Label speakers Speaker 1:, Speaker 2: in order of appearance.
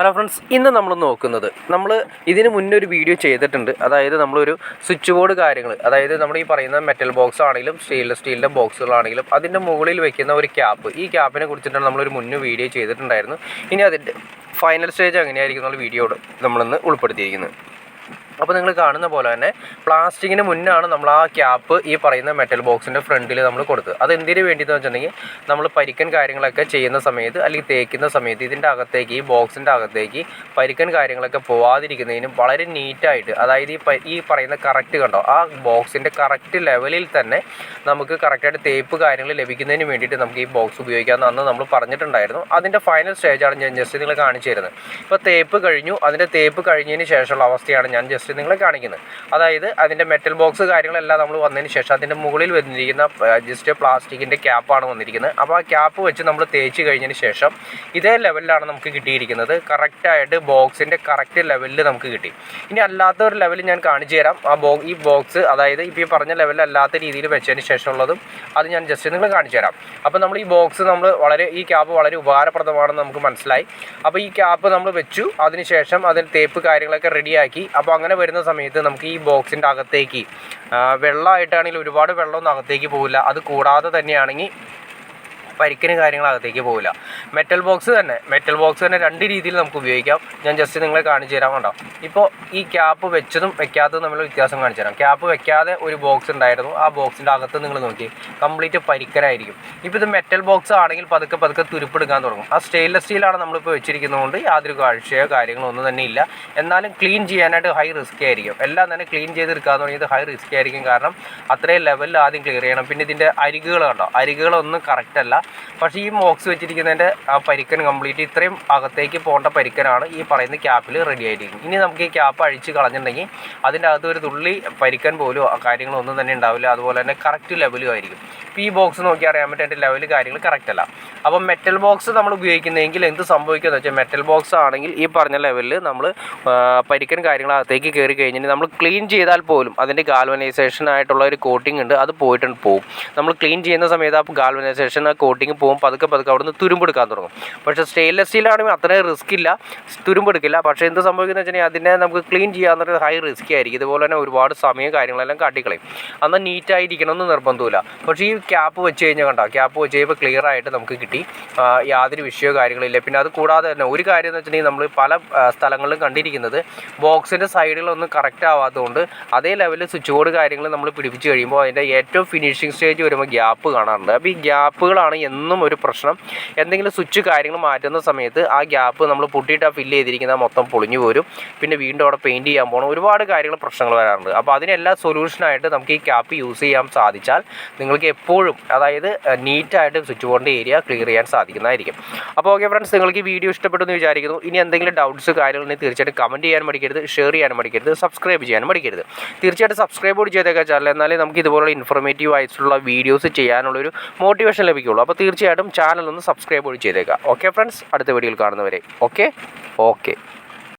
Speaker 1: Hello friends, ഇന്ന് നമ്മൾ നോക്കുന്നത് ഇതിന് മുന്നേ ഒരു വീഡിയോ ചെയ്തിട്ടുണ്ട്. അതായത് നമ്മളൊരു സ്വിച്ച് ബോർഡ് കാര്യങ്ങൾ, അതായത് നമ്മൾ ഈ പറയുന്ന മെറ്റൽ ബോക്സ് ആണെങ്കിലും സ്റ്റീലിൻ്റെ ബോക്സുകളാണെങ്കിലും അതിൻ്റെ മുകളിൽ വെക്കുന്ന ഒരു ക്യാപ്പ്, ഈ ക്യാപ്പിനെ കുറിച്ചിട്ടാണ് നമ്മളൊരു മുന്നേ വീഡിയോ ചെയ്തിട്ടുണ്ടായിരുന്നു. ഇനി അതിൻ്റെ ഫൈനൽ സ്റ്റേജ് എങ്ങനെയായിരിക്കും എന്നുള്ള വീഡിയോ നമ്മളിന്ന് ഉൾപ്പെടുത്തിയിരിക്കുന്നത്. അപ്പോൾ നിങ്ങൾ കാണുന്ന പോലെ തന്നെ പ്ലാസ്റ്റിക്കിന് മുന്നാണ് നമ്മൾ ആ ക്യാപ്പ് ഈ പറയുന്ന മെറ്റൽ ബോക്സിൻ്റെ ഫ്രണ്ടിൽ നമ്മൾ കൊടുത്തത്. അത് എന്തിനു വേണ്ടിയെന്ന് വെച്ചിട്ടുണ്ടെങ്കിൽ നമ്മൾ പരിക്കൻ കാര്യങ്ങളൊക്കെ ചെയ്യുന്ന സമയത്ത് അല്ലെങ്കിൽ തേക്കുന്ന സമയത്ത് ഇതിൻ്റെ അകത്തേക്ക്, ഈ ബോക്സിൻ്റെ അകത്തേക്ക് പരിക്കൻ കാര്യങ്ങളൊക്കെ പോവാതിരിക്കുന്നതിനും വളരെ നീറ്റായിട്ട്, അതായത് ഈ പറയുന്ന കറക്റ്റ് കണ്ടോ, ആ ബോക്സിൻ്റെ കറക്റ്റ് ലെവലിൽ തന്നെ നമുക്ക് കറക്റ്റായിട്ട് തേപ്പ് കാര്യങ്ങൾ ലഭിക്കുന്നതിന് വേണ്ടിയിട്ട് നമുക്ക് ഈ ബോക്സ് ഉപയോഗിക്കാമെന്ന് അന്ന് നമ്മൾ പറഞ്ഞിട്ടുണ്ടായിരുന്നു. അതിൻ്റെ ഫൈനൽ സ്റ്റേജാണ് ഞാൻ ജസ്റ്റ് നിങ്ങളെ കാണിച്ചു തരുന്നത്. ഇപ്പോൾ തേപ്പ് കഴിഞ്ഞു, അതിൻ്റെ തേപ്പ് കഴിഞ്ഞതിന് ശേഷമുള്ള അവസ്ഥയാണ് ഞാൻ ജസ്റ്റ് നിങ്ങളെ കാണിക്കുന്നത്. അതായത് അതിൻ്റെ മെറ്റൽ ബോക്സ് കാര്യങ്ങളെല്ലാം നമ്മൾ വന്നതിന് ശേഷം അതിൻ്റെ മുകളിൽ വന്നിരിക്കുന്ന ജസ്റ്റ് പ്ലാസ്റ്റിക്കിൻ്റെ ക്യാപ്പാണ് വന്നിരിക്കുന്നത്. അപ്പോൾ ആ ക്യാപ്പ് വെച്ച് നമ്മൾ തേച്ച് കഴിഞ്ഞതിന് ശേഷം ഇതേ ലെവലിലാണ് നമുക്ക് കിട്ടിയിരിക്കുന്നത്. കറക്റ്റായിട്ട് ബോക്സിൻ്റെ കറക്റ്റ് ലെവലിൽ നമുക്ക് കിട്ടി. ഇനി അല്ലാത്തൊരു ലെവൽ ഞാൻ കാണിച്ചു തരാം. ഈ ബോക്സ്, അതായത് ഇപ്പോൾ ഈ പറഞ്ഞ ലെവലിൽ അല്ലാത്ത രീതിയിൽ വെച്ചതിന് ശേഷമുള്ളതും അത് ഞാൻ ജസ്റ്റ് നിങ്ങൾ കാണിച്ചു തരാം. അപ്പോൾ നമ്മൾ ഈ ബോക്സ് ഈ ക്യാപ്പ് വളരെ ഉപകാരപ്രദമാണെന്ന് നമുക്ക് മനസ്സിലായി. അപ്പോൾ ഈ ക്യാപ്പ് നമ്മൾ വെച്ചു, അതിനുശേഷം അതിന് തേപ്പ് കാര്യങ്ങളൊക്കെ റെഡിയാക്കി. അപ്പോൾ അങ്ങനെ വരുന്ന സമയത്ത് നമുക്ക് ഈ ബോക്സിൻ്റെ അകത്തേക്ക് വെള്ളമായിട്ടാണെങ്കിൽ ഒരുപാട് വെള്ളമൊന്നും അകത്തേക്ക് പോകില്ല. അത് കൂടാതെ തന്നെയാണെങ്കിൽ പരിക്കിന് കാര്യങ്ങളകത്തേക്ക് പോകില്ല. മെറ്റൽ ബോക്സ് തന്നെ രണ്ട് രീതിയിൽ നമുക്ക് ഉപയോഗിക്കാം. ഞാൻ ജസ്റ്റ് നിങ്ങളെ കാണിച്ചു തരാം. കണ്ടോ, ഇപ്പോൾ ഈ ക്യാപ്പ് വെച്ചതും വെക്കാത്തതും തമ്മിലുള്ള വ്യത്യാസം കാണിച്ചു തരാം. ക്യാപ്പ് വെക്കാതെ ഒരു ബോക്സ് ഉണ്ടായിരുന്നു, ആ ബോക്സിൻ്റെ അകത്ത് നിങ്ങൾ നോക്കി കംപ്ലീറ്റ് പരിക്കനായിരിക്കും. ഇപ്പോൾ ഇത് മെറ്റൽ ബോക്സ് ആണെങ്കിൽ പതുക്കെ തുരുപ്പെടുക്കാൻ തുടങ്ങും. ആ സ്റ്റെയിൻലെസ് സ്റ്റീലാണ് നമ്മളിപ്പോൾ വെച്ചിരിക്കുന്നതുകൊണ്ട് യാതൊരു കാഴ്ചയോ കാര്യങ്ങളോ ഒന്നും തന്നെ ഇല്ല. എന്നാലും ക്ലീൻ ചെയ്യാനായിട്ട് ഹൈ റിസ്ക് ആയിരിക്കും. എല്ലാം തന്നെ ക്ലീൻ ചെയ്തെടുക്കാൻ തുടങ്ങിയത് ഹൈ റിസ്ക് ആയിരിക്കും. കാരണം അത്രയും ലെവലിൽ ആദ്യം ക്ലിയർ ചെയ്യണം. പിന്നെ ഇതിൻ്റെ അരികുകൾ കണ്ടോ, അരികുകളൊന്നും കറക്റ്റ് അല്ല. പക്ഷേ ഈ ബോക്സ് വെച്ചിരിക്കുന്നതിൻ്റെ ആ പരിക്കൻ കംപ്ലീറ്റ് ഇത്രയും അകത്തേക്ക് പോകേണ്ട പരിക്കനാണ് ഈ പറയുന്ന ക്യാപ്പിൽ റെഡി ആയിരിക്കും. ഇനി നമുക്ക് ഈ ക്യാപ്പ് അഴിച്ച് കളഞ്ഞിട്ടുണ്ടെങ്കിൽ അതിൻ്റെ അകത്ത് ഒരു തുള്ളി പരിക്കൻ പോലും കാര്യങ്ങളോ ഒന്നും തന്നെ ഉണ്ടാവില്ല. അതുപോലെ തന്നെ കറക്റ്റ് ലെവലും ആയിരിക്കും. ഇപ്പോൾ ഈ ബോക്സ് നോക്കി അറിയാൻ പറ്റും അതിൻ്റെ ലെവൽ കാര്യങ്ങൾ കറക്റ്റ് അല്ല. അപ്പം മെറ്റൽ ബോക്സ് നമ്മൾ ഉപയോഗിക്കുന്നതെങ്കിൽ എന്ത് സംഭവിക്കുമെന്ന് വെച്ചാൽ, മെറ്റൽ ബോക്സ് ആണെങ്കിൽ ഈ പറഞ്ഞ ലെവലിൽ നമ്മൾ പരിക്കൻ കാര്യങ്ങളകത്തേക്ക് കയറി കഴിഞ്ഞാൽ നമ്മൾ ക്ലീൻ ചെയ്താൽ പോലും അതിൻ്റെ ഗാൽവനൈസേഷൻ ആയിട്ടുള്ള ഒരു കോട്ടിംഗ് ഉണ്ട്, അത് പോകും. നമ്മൾ ക്ലീൻ ചെയ്യുന്ന സമയത്ത് ആ ഗാൽവനൈസേഷൻ ആ കോട്ടിങ് പോകും, പതുക്കെ അവിടുന്ന് തുരുമ്പെടുക്കാൻ തുടങ്ങും. പക്ഷേ സ്റ്റെയിൻലെസ് സ്റ്റീലാണെങ്കിൽ അത്രയും റിസ്ക് ഇല്ല, തുരുമ്പെടുക്കില്ല. പക്ഷേ എന്ത് സംഭവിക്കുന്നത് വെച്ചിട്ടുണ്ടെങ്കിൽ അതിനെ നമുക്ക് ക്ലീൻ ചെയ്യാമെന്നൊരു ഹൈ റിസ്ക് ആയിരിക്കും. ഇതുപോലെ തന്നെ ഒരുപാട് സമയം കാര്യങ്ങളെല്ലാം കാട്ടിക്കളയും. എന്നാൽ നീറ്റായിരിക്കണമെന്ന് നിർബന്ധമില്ല. പക്ഷേ ഈ ക്യാപ്പ് വെച്ച് കഴിഞ്ഞാൽ കണ്ടോ, ക്യാപ്പ് വെച്ച് കഴിയുമ്പോൾ ക്ലിയർ ആയിട്ട് നമുക്ക് കിട്ടി, യാതൊരു വിഷയമോ കാര്യങ്ങളില്ല. പിന്നെ അത് കൂടാതെ തന്നെ ഒരു കാര്യം എന്ന് വെച്ചിട്ടുണ്ടെങ്കിൽ നമ്മൾ പല സ്ഥലങ്ങളിലും കണ്ടിരിക്കുന്നത് ബോക്സിൻ്റെ സൈഡുകളൊന്നും കറക്റ്റ് ആവാത്തതുകൊണ്ട് അതേ ലെവലിൽ സ്വിച്ച് ബോർഡ് കാര്യങ്ങൾ നമ്മൾ പിടിപ്പിച്ച് കഴിയുമ്പോൾ അതിൻ്റെ ഏറ്റവും ഫിനിഷിംഗ് സ്റ്റേജ് വരുമ്പോൾ ഗ്യാപ്പ് കാണാറുണ്ട്. അപ്പോൾ ഈ ഗ്യാപ്പുകളാണ് എന്നും ഒരു പ്രശ്നം. എന്തെങ്കിലും സ്വിച്ച് കാര്യങ്ങൾ മാറ്റുന്ന സമയത്ത് ആ ഗ്യാപ്പ് നമ്മൾ പൊട്ടിയിട്ട് ഫില്ല് ചെയ്തിരിക്കുന്ന മൊത്തം പൊളിഞ്ഞു പോരും. പിന്നെ വീണ്ടും അവിടെ പെയിൻറ്റ് ചെയ്യാൻ പോകണം, ഒരുപാട് പ്രശ്നങ്ങൾ വരാറുണ്ട്. അപ്പോൾ അതിനെല്ലാം സൊല്യൂഷനായിട്ട് നമുക്ക് ഈ ക്യാപ്പ് യൂസ് ചെയ്യാൻ സാധിച്ചാൽ നിങ്ങൾക്ക് എപ്പോഴും, അതായത് നീറ്റായിട്ട് സ്വിച്ച് ബോർഡിൻ്റെ ഏരിയ ക്ലിയർ ചെയ്യാൻ സാധിക്കുന്നതായിരിക്കും. അപ്പോൾ ഓക്കെ ഫ്രണ്ട്സ്, നിങ്ങൾക്ക് ഈ വീഡിയോ ഇഷ്ടപ്പെട്ടെന്ന് വിചാരിക്കുന്നു. ഇനി എന്തെങ്കിലും ഡൗട്ട്സ് കാര്യങ്ങളുണ്ടെങ്കിൽ തീർച്ചയായിട്ടും കമൻറ്റ് ചെയ്യാൻ മടിക്കരുത്, ഷെയർ ചെയ്യാനും മടിക്കരുത്, സബ്സ്ക്രൈബ് ചെയ്യാനും മടിക്കരുത്. തീർച്ചയായിട്ടും സബ്സ്ക്രൈബ് കൂടി ചെയ്തേക്കാം ചാനൽ, എന്നാലേ നമുക്ക് ഇതുപോലുള്ള ഇൻഫോർമേറ്റീവ് ആയിട്ടുള്ള വീഡിയോസ് ചെയ്യാനുള്ളൊരു മോട്ടിവേഷൻ ലഭിക്കുകയുള്ളൂ. അപ്പോൾ തീർച്ചയായിട്ടും ചാനൽ ഒന്ന് സബ്സ്ക്രൈബ് കൂടി ചെയ്തേക്കാം. ഓക്കെ ഫ്രണ്ട്സ്, അടുത്ത വീഡിയോയിൽ കാണുന്നവരെ ഓക്കെ.